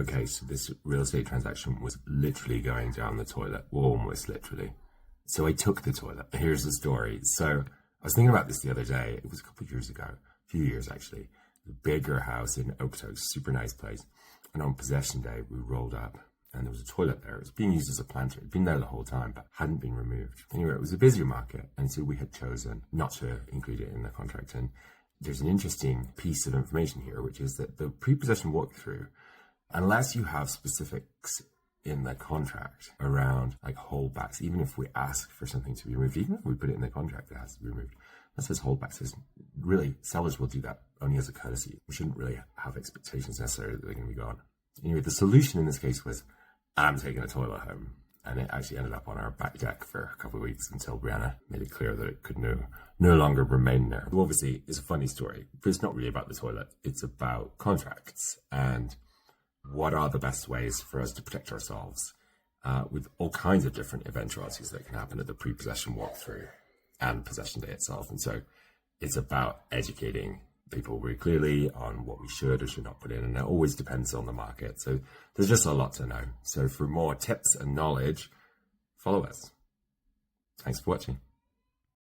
okay, so this real estate transaction was literally going down the toilet, almost literally. So I took the toilet. Here's the story. So I was thinking about this the other day. It was a couple of years ago, a few years actually. A bigger house in Okotoks, super nice place. And on possession day, we rolled up and there was a toilet there. It was being used as a planter. It'd been there the whole time, but hadn't been removed. Anyway, it was a busier market. And so we had chosen not to include it in the contract. And there's an interesting piece of information here, which is that the pre-possession walkthrough, unless you have specifics in the contract around like holdbacks, even if we ask for something to be removed, even if we put it in the contract that has to be removed, that says holdbacks, is really, sellers will do that only as a courtesy. We shouldn't really have expectations necessarily that they're going to be gone. Anyway, the solution in this case was, I'm taking a toilet home. And it actually ended up on our back deck for a couple of weeks until Brianna made it clear that it could no longer remain there. Obviously, it's a funny story, but it's not really about the toilet. It's about contracts and what are the best ways for us to protect ourselves with all kinds of different eventualities that can happen at the pre-possession walkthrough and possession day itself. And so it's about educating people very clearly on what we should or should not put in. And it always depends on the market. So there's just a lot to know. So for more tips and knowledge, follow us. Thanks for watching.